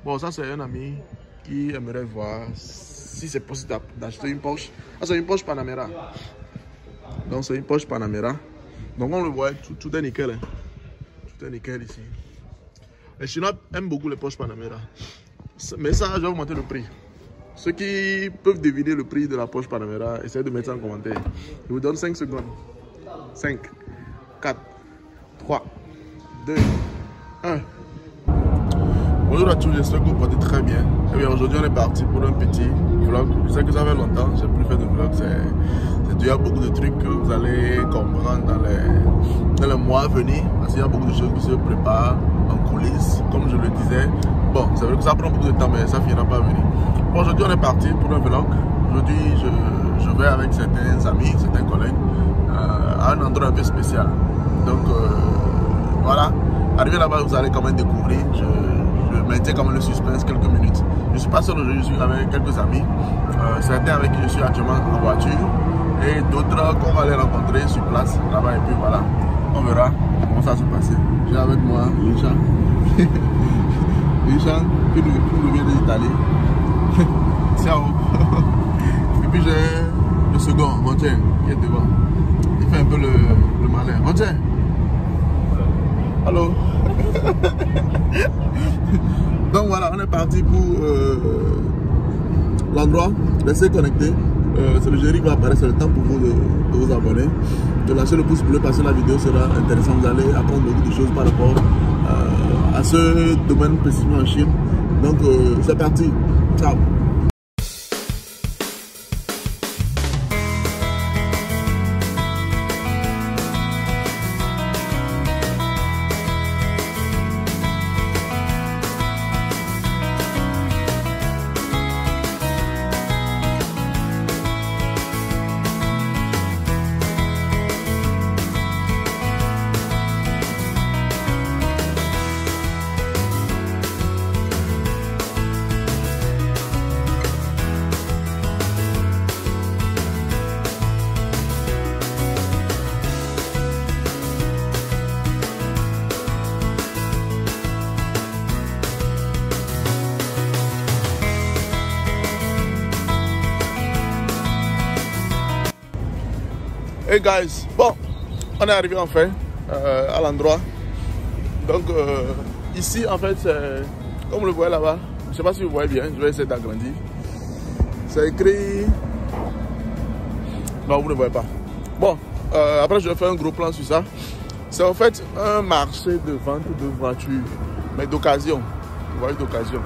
Bon, ça c'est un ami qui aimerait voir si c'est possible d'acheter une Porsche. Ah, c'est une Porsche Panamera. Donc c'est une Porsche Panamera. Donc on le voit, tout est nickel. Hein. Tout est nickel ici. Les Chinois aiment beaucoup les Porsche Panamera. Mais ça, je vais augmenter le prix. Ceux qui peuvent deviner le prix de la Porsche Panamera, essayez de mettre ça en commentaire. Je vous donne 5 secondes. 5, 4, 3, 2, 1. Bonjour à tous, j'espère que vous portez très bien. Et bien aujourd'hui on est parti pour un petit vlog. Je sais que ça fait longtemps, j'ai plus fait de vlog. C'est déjà beaucoup de trucs que vous allez comprendre dans les mois à venir. Parce qu'il y a beaucoup de choses qui se préparent en coulisses, comme je le disais. Bon, c'est vrai que ça prend beaucoup de temps, mais ça finira pas à venir. Bon, aujourd'hui on est parti pour un vlog. Aujourd'hui je vais avec certains amis, certains collègues à un endroit un peu spécial. Donc voilà, arrivé là-bas vous allez quand même découvrir. Je maintiens quand même le suspense quelques minutes. Je suis pas seul aujourd'hui, je suis avec quelques amis. Certains avec qui je suis actuellement en voiture et d'autres qu'on va aller rencontrer sur place là-bas. Et puis voilà, on verra comment ça se passer. J'ai avec moi Richard. Richard qui nous vient d'Italie. Ciao. Et puis j'ai le second, Roger, qui est devant. Il fait un peu le malin. Roger. Allô. Donc voilà, on est parti pour l'endroit. Restez connectés. C'est le générique qui va apparaître, c'est le temps pour vous de vous abonner, de lâcher le pouce bleu parce que la vidéo sera intéressante. Vous allez apprendre beaucoup de choses par rapport à ce domaine précisément en Chine. Donc c'est parti. Ciao. Hey guys, bon, on est arrivé enfin à l'endroit. Donc ici en fait, comme vous le voyez là-bas, je ne sais pas si vous voyez bien, je vais essayer d'agrandir. C'est écrit... Non, vous ne voyez pas. Bon, après je vais faire un gros plan sur ça. C'est en fait un marché de vente de voitures, mais d'occasion. Voitures d'occasion.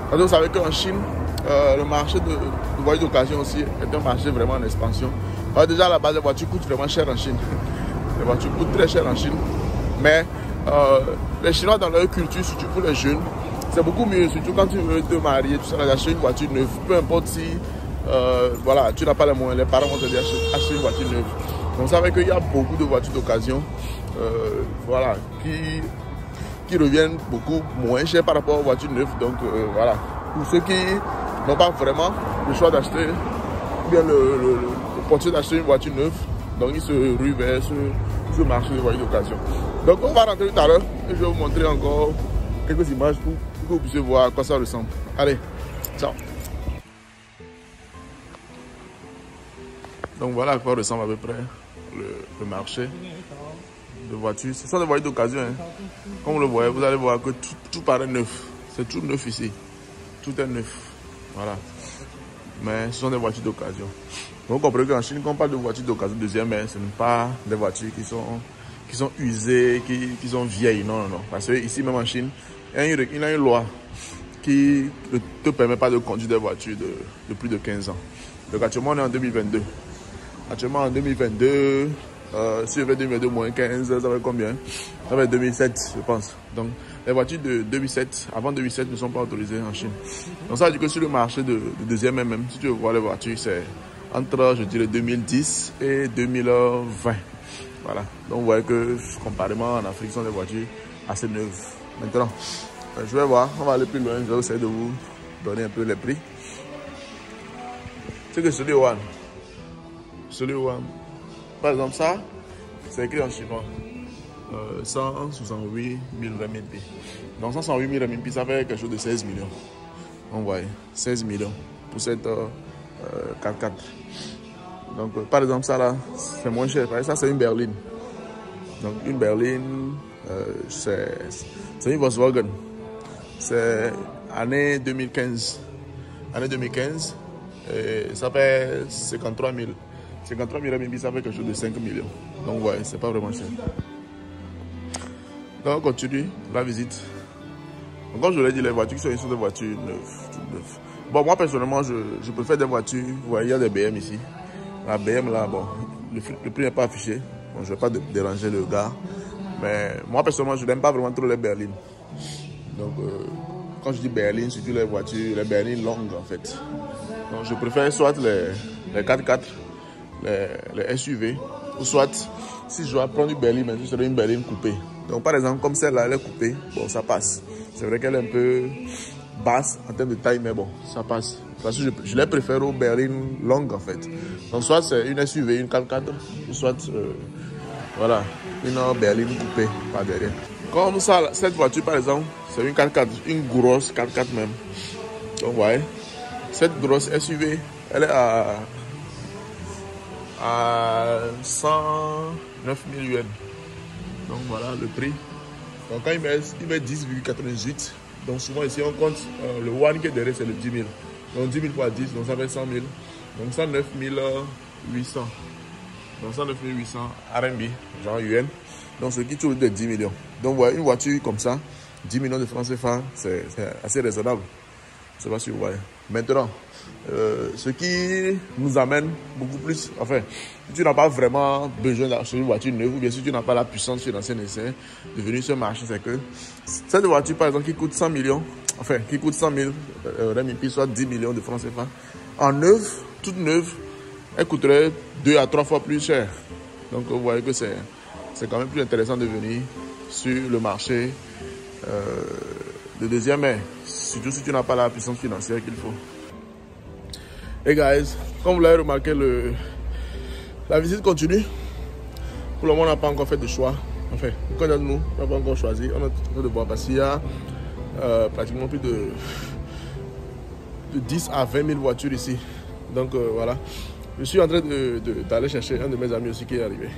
Parce que vous savez qu'en Chine, le marché de voitures d'occasion aussi est un marché vraiment en expansion. Alors déjà à la base, les voitures coûtent vraiment cher en Chine. Les voitures coûtent très cher en Chine. Mais les Chinois dans leur culture, surtout pour les jeunes, c'est beaucoup mieux. Surtout quand tu veux te marier, tu sais, acheter une voiture neuve. Peu importe si voilà, tu n'as pas les moyens, les parents vont te dire acheter une voiture neuve. Donc vous savez qu'il y a beaucoup de voitures d'occasion voilà, qui reviennent beaucoup moins cher par rapport aux voitures neuves. Donc voilà, pour ceux qui n'ont pas vraiment le choix d'acheter bien l'opportunité d'acheter une voiture neuve, donc ils se ruent vers ce marché de voitures d'occasion. Donc on va rentrer tout à l'heure et je vais vous montrer encore quelques images pour que vous puissiez voir à quoi ça ressemble. Allez, ciao. Donc voilà à quoi ressemble à peu près le marché de voitures. Ce sont des voitures d'occasion. Hein. Comme vous le voyez, vous allez voir que tout paraît neuf. C'est tout neuf ici. Tout est neuf. Voilà. Mais ce sont des voitures d'occasion. Vous comprenez qu'en Chine, quand on parle de voitures d'occasion deuxième main, ce ne sont pas des voitures qui sont usées, qui sont vieilles. Non, non, non. Parce que ici, même en Chine, il y a une loi qui ne te permet pas de conduire des voitures de plus de 15 ans. Donc actuellement, on est en 2022. Actuellement, en 2022, si je fais 2022 moins 15, ça va être combien? Ça va être 2007, je pense. Donc, les voitures de 2007, avant 2007, ne sont pas autorisées en Chine. Donc, ça veut dire que sur le marché de deuxième main, même si tu veux voir les voitures, c'est entre, je dirais, 2010 et 2020. Voilà. Donc, vous voyez que, comparément en Afrique, ce sont des voitures assez neuves. Maintenant, je vais voir, on va aller plus loin, je vais essayer de vous donner un peu les prix. C'est que celui One, par exemple, ça, c'est écrit en chinois. 168 000 RMB. Donc 168 000 RMB, ça fait quelque chose de 16 millions. On voit 16 millions pour cette 4x4. Donc par exemple ça là, c'est moins cher. Ça c'est une berline. Donc une berline, c'est une Volkswagen. C'est année 2015. Année 2015, et ça fait 53 000. 53 000 RMB, ça fait quelque chose de 5 millions. Donc ouais, c'est pas vraiment cher. Donc on continue la visite. Donc, comme je l'ai dit, les voitures qui sont ici sont des voitures neuves, toutes neuves. Bon, moi personnellement, je préfère des voitures. Vous voyez, il y a des BM ici. La BM là, bon, le prix n'est pas affiché. Bon, je ne vais pas déranger le gars. Mais moi personnellement, je n'aime pas vraiment trop les berlines. Donc quand je dis berline, surtout les voitures, les berlines longues en fait. Donc je préfère soit les 4x4, les SUV, ou soit si je dois prendre une berline, mais ce serait une berline coupée. Donc par exemple, comme celle-là, elle est coupée, bon ça passe. C'est vrai qu'elle est un peu basse en termes de taille, mais bon, ça passe. Parce que je les préfère aux berlines longues en fait. Donc soit c'est une SUV, une 4x4, ou soit voilà, une berline coupée par derrière. Comme ça, cette voiture par exemple, c'est une 4x4, une grosse 4x4 même. Donc ouais, cette grosse SUV, elle est à 109 000 yuan. Donc voilà le prix. Donc quand il met 10,98. Donc souvent ici on compte le one qui est derrière, c'est le 10 000. Donc 10 000 fois 10, donc ça fait 100 000. Donc 109 800. Donc 109 800 RMB, genre yuan. Donc ce qui tourne de 10 millions. Donc voilà, une voiture comme ça, 10 millions de francs CFA, c'est assez raisonnable. Je ne sais pas si vous voyez. Maintenant, ce qui nous amène beaucoup plus, enfin, si tu n'as pas vraiment besoin d'acheter une voiture neuve, ou bien si tu n'as pas la puissance financière nécessaire de venir sur ce marché, c'est que cette voiture, par exemple, qui coûte 100 millions, enfin, qui coûte 100 000 RMB, soit 10 millions de francs CFA, en neuve, toute neuve, elle coûterait 2 à 3 fois plus cher. Donc, vous voyez que c'est quand même plus intéressant de venir sur le marché de deuxième main, surtout si tu n'as pas la puissance financière qu'il faut. Et guys, comme vous l'avez remarqué, la visite continue. Pour le moment, on n'a pas encore fait de choix. Enfin, quand nous n'a pas encore choisi, on est en train de voir parce qu'il y a pratiquement plus de 10 à 20 000 voitures ici. Donc voilà, je suis en train d'aller chercher un de mes amis aussi qui est arrivé.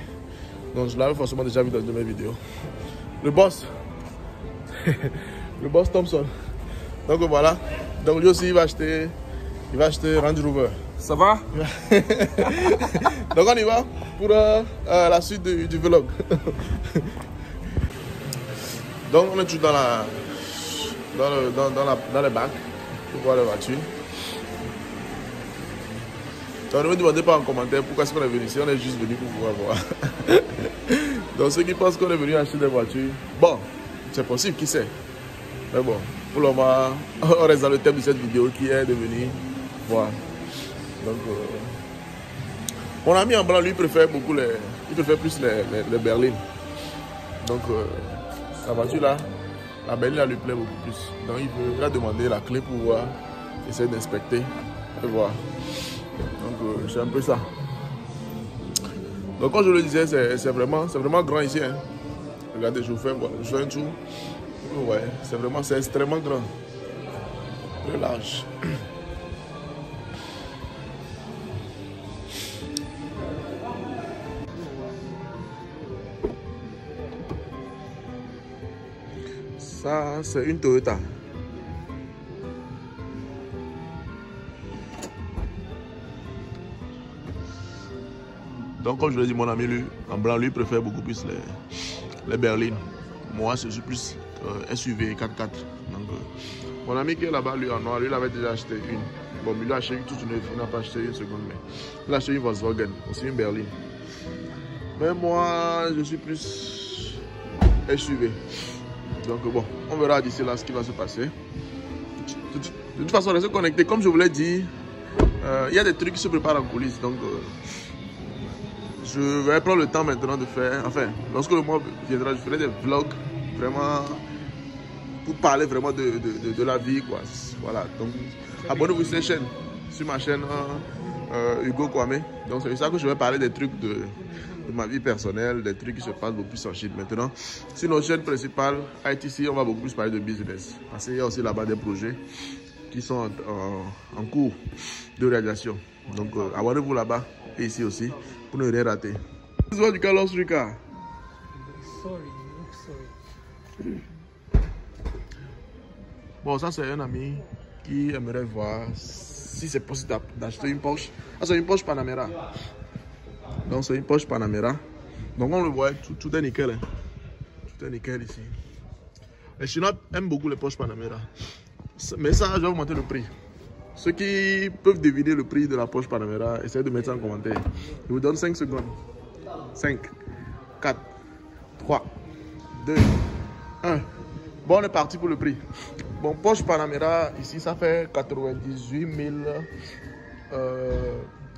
Donc je l'avais forcément déjà vu dans une de mes vidéos. Le boss. Le boss Thompson. Donc voilà. Donc lui aussi il va acheter Range Rover. Ça va? Donc on y va pour la suite du vlog. Donc on est toujours dans le bac pour voir la voiture. Donc ne me demandez pas en commentaire pourquoi est-ce qu'on est venu ici, on est juste venu pour pouvoir voir. Donc ceux qui pensent qu'on est venu acheter des voitures, bon, c'est possible, qui sait. Mais bon, pour le moment, on reste dans le thème de cette vidéo qui est de venir voir. Donc, mon ami en blanc, lui, préfère beaucoup plus les berlines. Donc, la voiture là, la berline là lui plaît beaucoup plus. Donc, il a demandé la clé pour voir, essayer d'inspecter et voir. Donc, c'est un peu ça. Donc, comme je le disais, c'est vraiment grand ici. Hein. Regardez, je vous fais un tour. Ouais, c'est extrêmement grand. Très large. Ça, c'est une Toyota. Donc, comme je l'ai dit, mon ami, lui, en blanc, lui, préfère beaucoup plus les berlines. Moi, je suis plus SUV 4x4. Donc, mon ami qui est là-bas, lui, en noir, lui, il avait déjà acheté une. Bon, il a acheté une toute neuve, il n'a pas acheté une seconde main. Il a acheté une Volkswagen, aussi une berline. Mais moi, je suis plus SUV. Donc, bon, on verra d'ici là ce qui va se passer. De toute façon, restez connectés. Comme je vous l'ai dit, il y a des trucs qui se préparent en coulisses. Donc, je vais prendre le temps maintenant de faire, enfin, lorsque le mois viendra, je ferai des vlogs vraiment pour parler vraiment de la vie, quoi. Voilà, donc abonnez-vous sur ma chaîne Hugo Kwame. Donc c'est ça que je vais parler des trucs de ma vie personnelle, des trucs qui se passent beaucoup plus en Chine maintenant. Sur nos chaînes principales, ITC, on va beaucoup plus parler de business. Parce qu'il y a aussi là-bas des projets qui sont en cours de réalisation. Donc abonnez-vous là-bas et ici aussi pour ne rien rater. This is what you call Los Rica. Sorry. Bon, ça c'est un ami qui aimerait voir si c'est possible d'acheter une Porsche. Ah, c'est une Porsche Panamera. Donc c'est une Porsche Panamera. Donc on le voit, tout est nickel. Hein. Tout est nickel ici. Les Chinois aiment beaucoup les Porsche Panamera. Mais ça, je vais augmenter le prix. Ceux qui peuvent deviner le prix de la Porsche Panamera, essayez de mettre ça en commentaire. Je vous donne 5 secondes. 5, 4, 3, 2, 1. Bon, on est parti pour le prix. Bon, Porsche Panamera, ici, ça fait 98 000...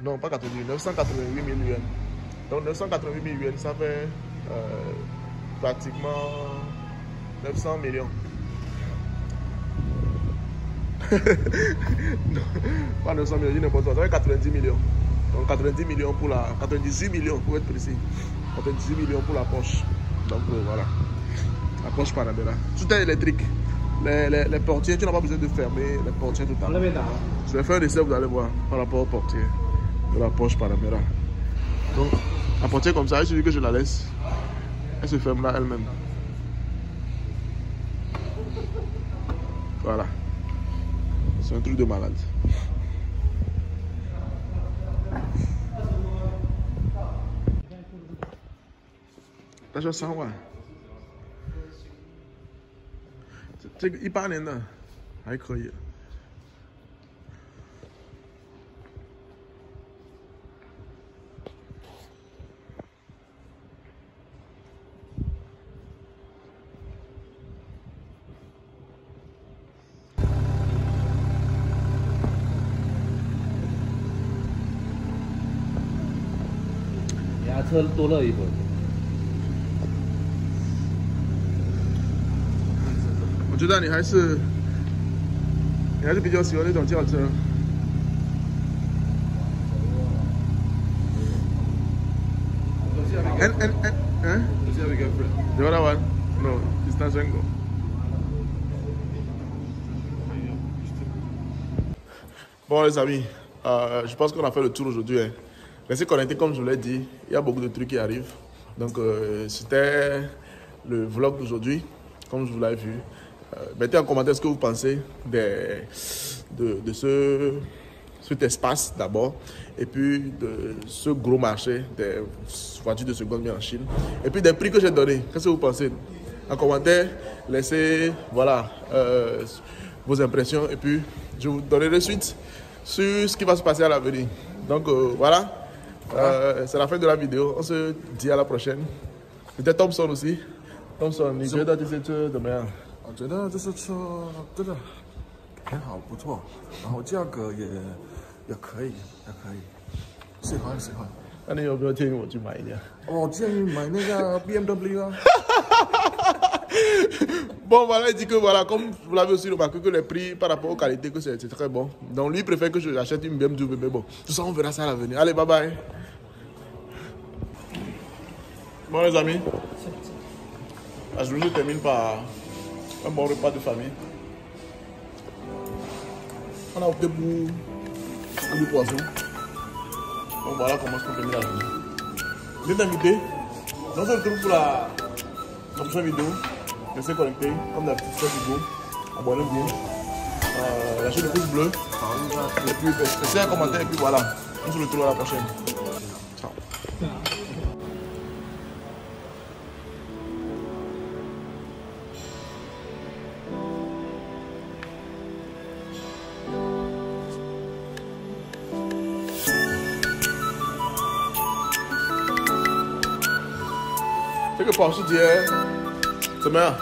non, pas 98, 988 000 yuan. Donc, 988 000 yuan, ça fait pratiquement 900 millions. Non, pas 900 millions, je n'importe quoi. Ça fait 90 millions. Donc, 90 millions pour la... 98 millions, pour être précis. 98 millions pour la Porsche. Donc, voilà. La Porsche Panamera. Tout est électrique. Les portiers, tu n'as pas besoin de fermer les portiers tout à l'heure. Je vais faire un essai, vous allez voir, par rapport aux portiers de la Porsche Panamera. Donc, la portière comme ça, il suffit que je la laisse. Elle se ferme là elle-même. Voilà. C'est un truc de malade. T'as juste 100 watts. 这个18年的还可以。牙车多乐一会儿。 我觉得你还是比较喜欢那种轿车。The other one? No, it's Tansengo. Bon les amis, je pense qu'on a fait le tour aujourd'hui. Hein. Restez connectés comme je vous l'ai dit, il y a beaucoup de trucs qui arrivent. Donc c'était le vlog d'aujourd'hui, comme je vous l'avais vu. Mettez en commentaire ce que vous pensez de cet espace d'abord et puis de ce gros marché des voitures de seconde main en Chine et puis des prix que j'ai donnés. Qu'est-ce que vous pensez? En commentaire, laissez voilà, vos impressions et puis je vous donnerai suite sur ce qui va se passer à l'avenir. Donc voilà, c'est la fin de la vidéo. On se dit à la prochaine. Peut-être Thompson aussi. Thompson, 你觉得这些车怎么样？ 我觉得这些车真的很好，不错，然后价格也可以，喜欢。那你有没有建议我去买一辆？我建议买那个 BMW 啊。Bon, voilà, il dit que voilà, comme vous l'avez aussi remarqué, que les prix par rapport aux qualités, que c'est très bon. Donc lui préfère que j'achète une BMW, mais bon, tout ça on verra ça à l'avenir. Allez, bye bye. Bon les amis, la journée se termine par un bon repas de famille. On a opté pour du poisson. Donc voilà comment se termine la journée. Je vais t'inviter. On se retrouve pour la prochaine vidéo. Restez connectés. Comme d'habitude, faites du beau. Abonnez-vous. Lâchez le pouce bleu. Et puis laissez un commentaire. Et puis voilà. On se retrouve à la prochaine. Ciao.这个保时捷怎么样？